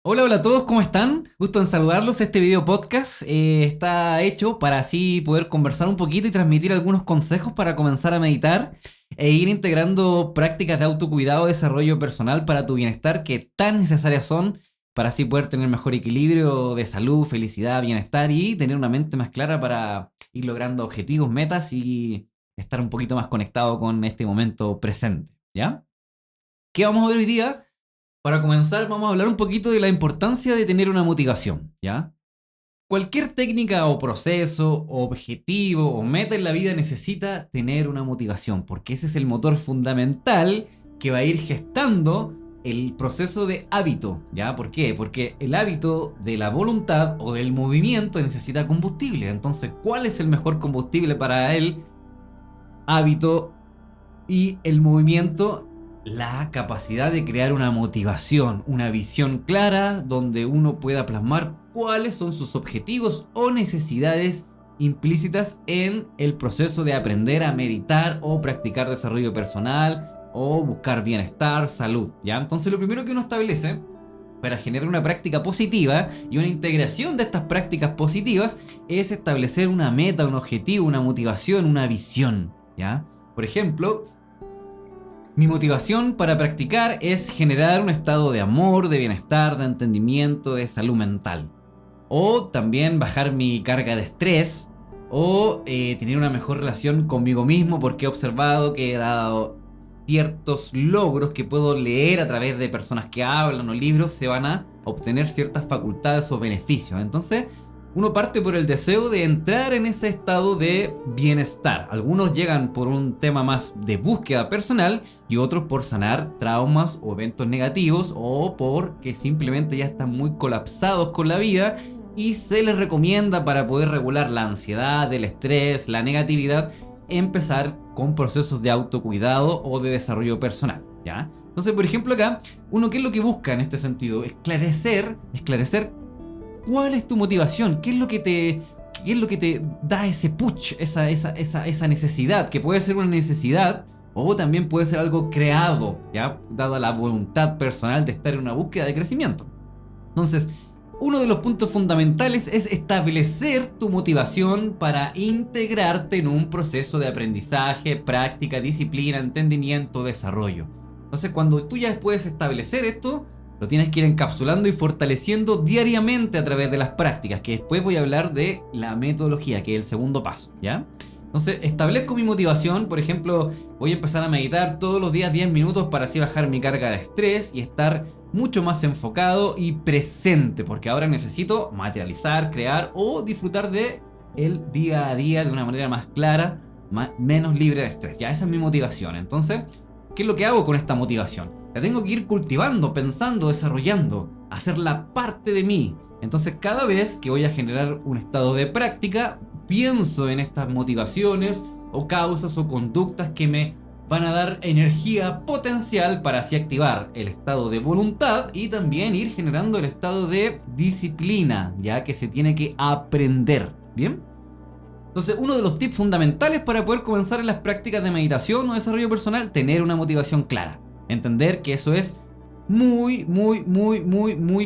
Hola, hola a todos, ¿cómo están? Gusto en saludarlos. Este video podcast está hecho para así poder conversar un poquito y transmitir algunos consejos para comenzar a meditar e ir integrando prácticas de autocuidado, desarrollo personal para tu bienestar que tan necesarias son para así poder tener mejor equilibrio de salud, felicidad, bienestar y tener una mente más clara para ir logrando objetivos, metas y estar un poquito más conectado con este momento presente, ¿ya? ¿Qué vamos a ver hoy día? Para comenzar, vamos a hablar un poquito de la importancia de tener una motivación, ¿ya? Cualquier técnica o proceso, o objetivo o meta en la vida necesita tener una motivación, porque ese es el motor fundamental que va a ir gestando el proceso de hábito, ¿ya? ¿Por qué? Porque el hábito de la voluntad o del movimiento necesita combustible. Entonces, ¿cuál es el mejor combustible para el hábito y el movimiento? La capacidad de crear una motivación, una visión clara donde uno pueda plasmar cuáles son sus objetivos o necesidades implícitas en el proceso de aprender a meditar o practicar desarrollo personal o buscar bienestar, salud, ¿ya? Entonces lo primero que uno establece para generar una práctica positiva y una integración de estas prácticas positivas es establecer una meta, un objetivo, una motivación, una visión, ¿ya? Por ejemplo, mi motivación para practicar es generar un estado de amor, de bienestar, de entendimiento, de salud mental. O también bajar mi carga de estrés. O tener una mejor relación conmigo mismo porque he observado que he dado ciertos logros que puedo leer a través de personas que hablan o libros, se van a obtener ciertas facultades o beneficios. Entonces, uno parte por el deseo de entrar en ese estado de bienestar. Algunos llegan por un tema más de búsqueda personal y otros por sanar traumas o eventos negativos o porque simplemente ya están muy colapsados con la vida y se les recomienda para poder regular la ansiedad, el estrés, la negatividad, empezar con procesos de autocuidado o de desarrollo personal, ¿ya? Entonces, por ejemplo, acá, uno qué es lo que busca en este sentido, esclarecer cuál es tu motivación, qué es lo que te da ese push, esa necesidad, que puede ser una necesidad o también puede ser algo creado, ¿ya? Dada la voluntad personal de estar en una búsqueda de crecimiento. Entonces, uno de los puntos fundamentales es establecer tu motivación para integrarte en un proceso de aprendizaje, práctica, disciplina, entendimiento, desarrollo. Entonces, cuando tú ya puedes establecer esto, lo tienes que ir encapsulando y fortaleciendo diariamente a través de las prácticas, que después voy a hablar de la metodología, que es el segundo paso, ¿ya? Entonces, establezco mi motivación, por ejemplo, voy a empezar a meditar todos los días 10 minutos para así bajar mi carga de estrés y estar mucho más enfocado y presente, porque ahora necesito materializar, crear o disfrutar de el día a día de una manera más clara, menos libre de estrés. Ya, esa es mi motivación. Entonces, ¿qué es lo que hago con esta motivación? La tengo que ir cultivando, pensando, desarrollando, hacerla parte de mí. Entonces, cada vez que voy a generar un estado de práctica, pienso en estas motivaciones o causas o conductas que me van a dar energía potencial para así activar el estado de voluntad y también ir generando el estado de disciplina, ya que se tiene que aprender, ¿bien? Entonces, uno de los tips fundamentales para poder comenzar en las prácticas de meditación o desarrollo personal, tener una motivación clara. Entender que eso es muy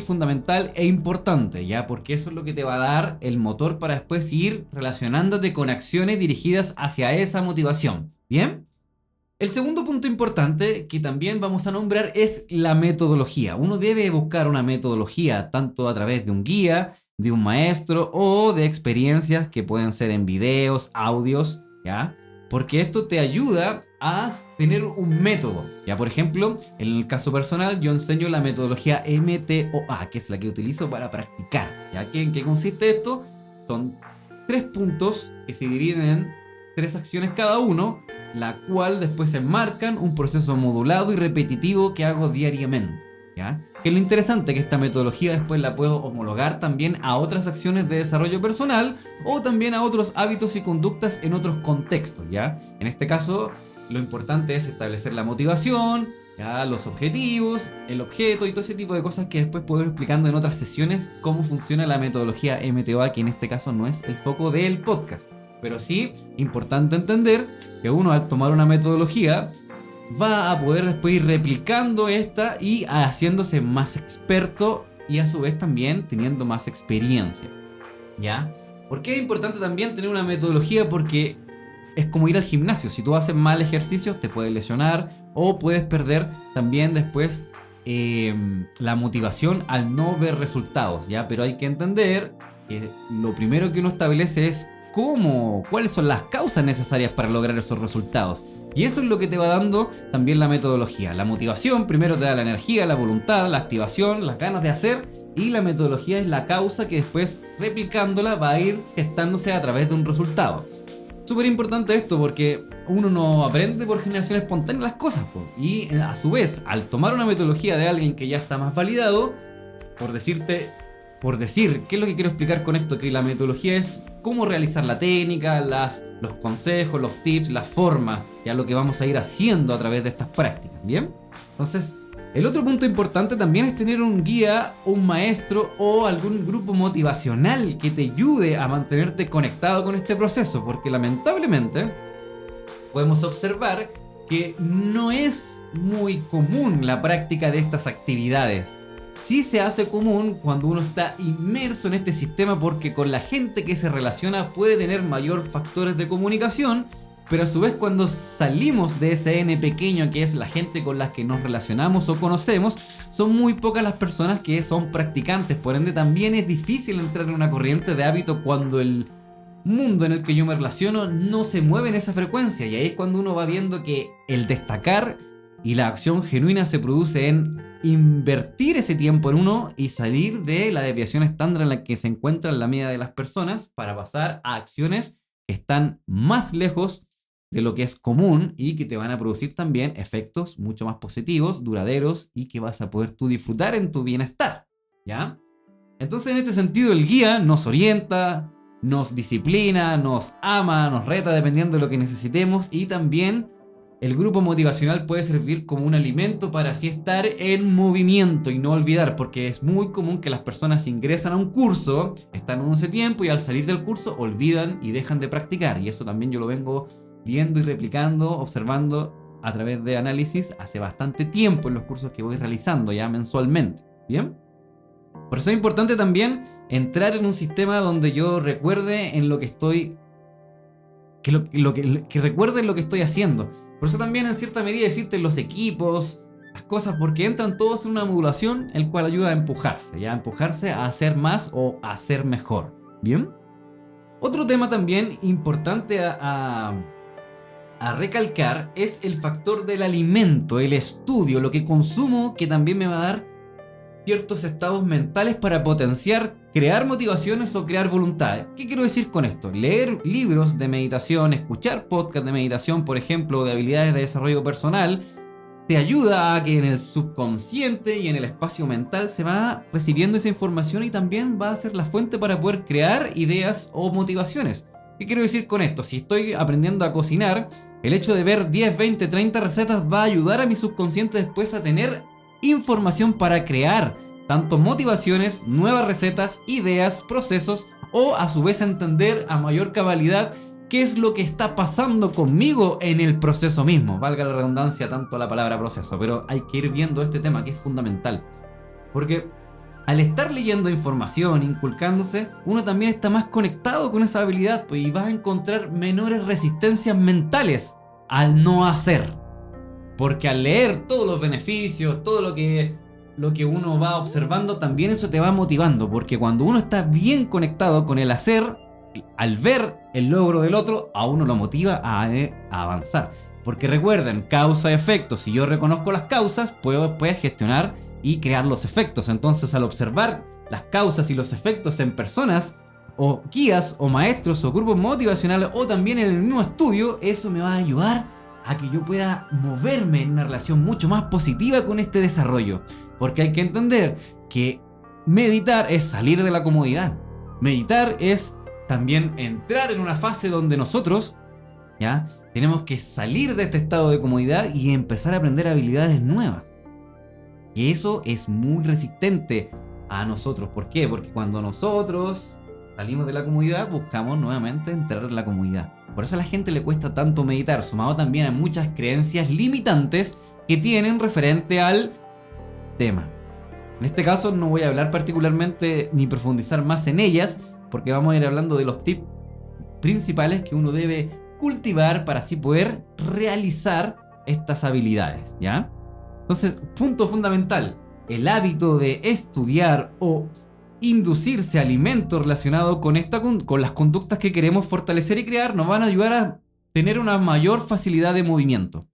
fundamental e importante, ¿ya? Porque eso es lo que te va a dar el motor para después ir relacionándote con acciones dirigidas hacia esa motivación, ¿bien? El segundo punto importante que también vamos a nombrar es la metodología. Uno debe buscar una metodología tanto a través de un guía, de un maestro o de experiencias que pueden ser en videos, audios, ¿ya? Porque esto te ayuda a tener un método. Ya, por ejemplo, en el caso personal yo enseño la metodología MTOA, que es la que utilizo para practicar. ¿Ya? ¿En qué consiste esto? Son 3 puntos que se dividen en 3 acciones cada uno, la cual después se enmarcan un proceso modulado y repetitivo que hago diariamente, ¿ya? Que es lo interesante, que esta metodología después la puedo homologar también a otras acciones de desarrollo personal o también a otros hábitos y conductas en otros contextos, ¿ya? En este caso, lo importante es establecer la motivación, ¿ya? Los objetivos, el objeto y todo ese tipo de cosas que después puedo ir explicando en otras sesiones cómo funciona la metodología MTOA, que en este caso no es el foco del podcast. Pero sí, importante entender que uno al tomar una metodología va a poder después ir replicando esta y haciéndose más experto y a su vez también teniendo más experiencia, ¿ya? ¿Por qué es importante también tener una metodología? Porque es como ir al gimnasio. Si tú haces mal ejercicios te puedes lesionar o puedes perder también después la motivación al no ver resultados, ¿ya? Pero hay que entender que lo primero que uno establece es cuáles son las causas necesarias para lograr esos resultados. Y eso es lo que te va dando también la metodología. La motivación primero te da la energía, la voluntad, la activación, las ganas de hacer. Y la metodología es la causa que después, replicándola, va a ir gestándose a través de un resultado. Súper importante esto porque uno no aprende por generación espontánea las cosas, po. Y a su vez, al tomar una metodología de alguien que ya está más validado, por decir, ¿qué es lo que quiero explicar con esto? Que la metodología es cómo realizar la técnica, los consejos, los tips, las formas, ya lo que vamos a ir haciendo a través de estas prácticas, ¿bien? Entonces, el otro punto importante también es tener un guía, un maestro o algún grupo motivacional que te ayude a mantenerte conectado con este proceso, porque lamentablemente podemos observar que no es muy común la práctica de estas actividades. Sí se hace común cuando uno está inmerso en este sistema porque con la gente que se relaciona puede tener mayor factores de comunicación, pero a su vez cuando salimos de ese N pequeño que es la gente con la que nos relacionamos o conocemos, son muy pocas las personas que son practicantes, por ende también es difícil entrar en una corriente de hábito cuando el mundo en el que yo me relaciono no se mueve en esa frecuencia, y ahí es cuando uno va viendo que el destacar y la acción genuina se produce en invertir ese tiempo en uno y salir de la desviación estándar en la que se encuentra la media de las personas para pasar a acciones que están más lejos de lo que es común y que te van a producir también efectos mucho más positivos, duraderos y que vas a poder tú disfrutar en tu bienestar, ¿ya? Entonces en este sentido el guía nos orienta, nos disciplina, nos ama, nos reta dependiendo de lo que necesitemos, y también el grupo motivacional puede servir como un alimento para así estar en movimiento y no olvidar, porque es muy común que las personas ingresan a un curso, están en ese tiempo y al salir del curso olvidan y dejan de practicar, y eso también yo lo vengo viendo y replicando, observando a través de análisis hace bastante tiempo en los cursos que voy realizando ya mensualmente, ¿bien? Por eso es importante también entrar en un sistema donde yo recuerde en lo que estoy, que recuerde en lo que estoy haciendo. Por eso también en cierta medida existen los equipos, las cosas, porque entran todos en una modulación, el cual ayuda a empujarse, ya a empujarse a hacer más o a hacer mejor, ¿bien? Otro tema también importante a recalcar es el factor del alimento, el estudio, lo que consumo, que también me va a dar ciertos estados mentales para potenciar, crear motivaciones o crear voluntades. ¿Qué quiero decir con esto? Leer libros de meditación, escuchar podcasts de meditación, por ejemplo, de habilidades de desarrollo personal, te ayuda a que en el subconsciente y en el espacio mental se va recibiendo esa información y también va a ser la fuente para poder crear ideas o motivaciones. ¿Qué quiero decir con esto? Si estoy aprendiendo a cocinar, el hecho de ver 10, 20, 30 recetas va a ayudar a mi subconsciente después a tener información para crear tanto motivaciones, nuevas recetas, ideas, procesos, o a su vez entender a mayor cabalidad qué es lo que está pasando conmigo en el proceso mismo. Valga la redundancia tanto la palabra proceso, pero hay que ir viendo este tema que es fundamental. Porque al estar leyendo información, inculcándose, uno también está más conectado con esa habilidad, pues, y vas a encontrar menores resistencias mentales al no hacer. Porque al leer todos los beneficios, todo lo que uno va observando, también eso te va motivando. Porque cuando uno está bien conectado con el hacer, al ver el logro del otro, a uno lo motiva a avanzar. Porque recuerden, causa-efecto. Si yo reconozco las causas, puedo después gestionar y crear los efectos. Entonces, al observar las causas y los efectos en personas, o guías, o maestros, o grupos motivacionales, o también en el mismo estudio, eso me va a ayudar a que yo pueda moverme en una relación mucho más positiva con este desarrollo. Porque hay que entender que meditar es salir de la comodidad. Meditar es también entrar en una fase donde nosotros, ¿ya?, tenemos que salir de este estado de comodidad y empezar a aprender habilidades nuevas. Y eso es muy resistente a nosotros. ¿Por qué? Porque cuando nosotros salimos de la comodidad, buscamos nuevamente entrar en la comodidad. Por eso a la gente le cuesta tanto meditar, sumado también a muchas creencias limitantes que tienen referente al tema. En este caso no voy a hablar particularmente ni profundizar más en ellas, porque vamos a ir hablando de los tips principales que uno debe cultivar para así poder realizar estas habilidades, ¿ya? Entonces, punto fundamental, el hábito de estudiar o inducirse alimentos relacionados con las conductas que queremos fortalecer y crear nos van a ayudar a tener una mayor facilidad de movimiento.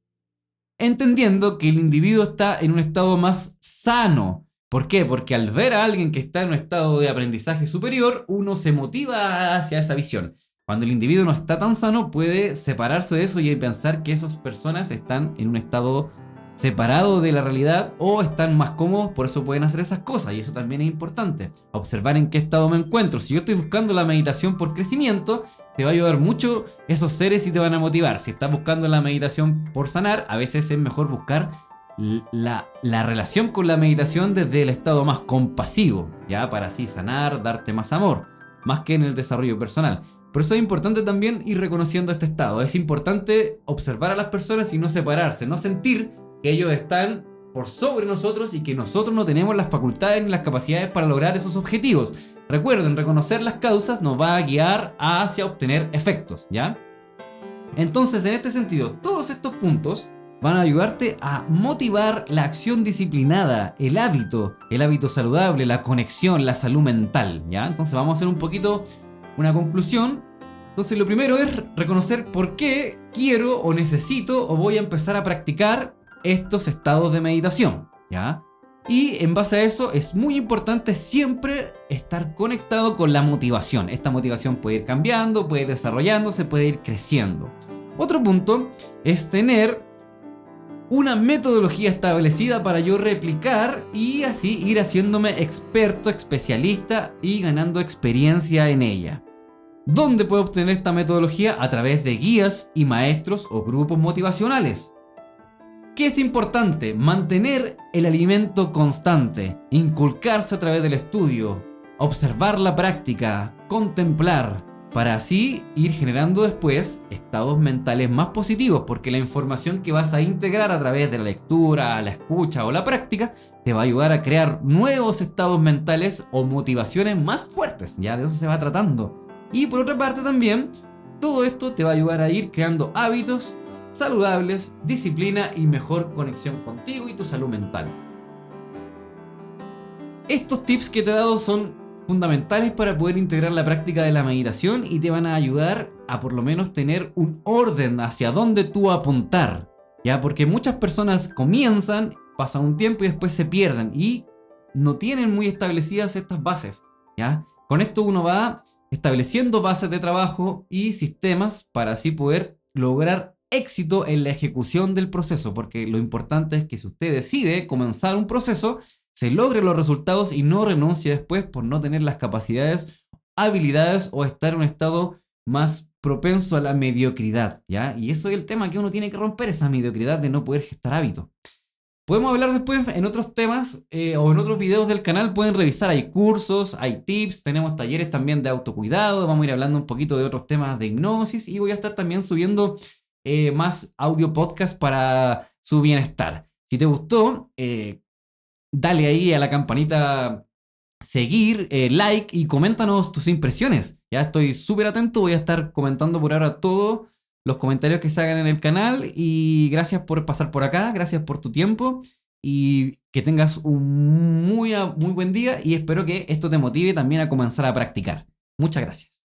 Entendiendo que el individuo está en un estado más sano. ¿Por qué? Porque al ver a alguien que está en un estado de aprendizaje superior, uno se motiva hacia esa visión. Cuando el individuo no está tan sano, puede separarse de eso y pensar que esas personas están en un estado separado de la realidad o están más cómodos, por eso pueden hacer esas cosas. Y eso también es importante, observar en qué estado me encuentro. Si yo estoy buscando la meditación por crecimiento, te va a ayudar mucho esos seres y te van a motivar. Si estás buscando la meditación por sanar, a veces es mejor buscar la relación con la meditación desde el estado más compasivo, ya, para así sanar, darte más amor, más que en el desarrollo personal. Por eso es importante también ir reconociendo este estado. Es importante observar a las personas y no separarse, no sentir que ellos están por sobre nosotros y que nosotros no tenemos las facultades ni las capacidades para lograr esos objetivos. Recuerden, reconocer las causas nos va a guiar hacia obtener efectos, ¿ya? Entonces, en este sentido, todos estos puntos van a ayudarte a motivar la acción disciplinada, el hábito saludable, la conexión, la salud mental, ¿ya? Entonces vamos a hacer un poquito una conclusión. Entonces lo primero es reconocer por qué quiero o necesito o voy a empezar a practicar estos estados de meditación, ¿ya? Y en base a eso es muy importante siempre estar conectado con la motivación. Esta motivación puede ir cambiando, puede ir desarrollándose, puede ir creciendo. Otro punto es tener una metodología establecida para yo replicar y así ir haciéndome experto, especialista y ganando experiencia en ella. ¿Dónde puedo obtener esta metodología? A través de guías y maestros o grupos motivacionales. ¿Qué es importante? Mantener el alimento constante, inculcarse a través del estudio, observar la práctica, contemplar, para así ir generando después estados mentales más positivos, porque la información que vas a integrar a través de la lectura, la escucha o la práctica te va a ayudar a crear nuevos estados mentales o motivaciones más fuertes, ya de eso se va tratando. Y por otra parte también, todo esto te va a ayudar a ir creando hábitos saludables, disciplina y mejor conexión contigo y tu salud mental. Estos tips que te he dado son fundamentales para poder integrar la práctica de la meditación y te van a ayudar a por lo menos tener un orden hacia dónde tú apuntar, ¿ya? Porque muchas personas comienzan, pasan un tiempo y después se pierden y no tienen muy establecidas estas bases, ¿ya? Con esto uno va estableciendo bases de trabajo y sistemas para así poder lograr éxito en la ejecución del proceso, porque lo importante es que si usted decide comenzar un proceso, se logren los resultados y no renuncie después por no tener las capacidades, habilidades o estar en un estado más propenso a la mediocridad, ¿ya? Y eso es el tema que uno tiene que romper, esa mediocridad de no poder gestar hábitos. Podemos hablar después en otros temas o en otros videos del canal, pueden revisar, hay cursos, hay tips, tenemos talleres también de autocuidado, vamos a ir hablando un poquito de otros temas de hipnosis y voy a estar también subiendo más audio podcast para su bienestar. Si te gustó, dale ahí a la campanita seguir, like y coméntanos tus impresiones. Ya estoy súper atento, voy a estar comentando por ahora todos los comentarios que se hagan en el canal y gracias por pasar por acá, gracias por tu tiempo y que tengas un muy buen día y espero que esto te motive también a comenzar a practicar. Muchas gracias.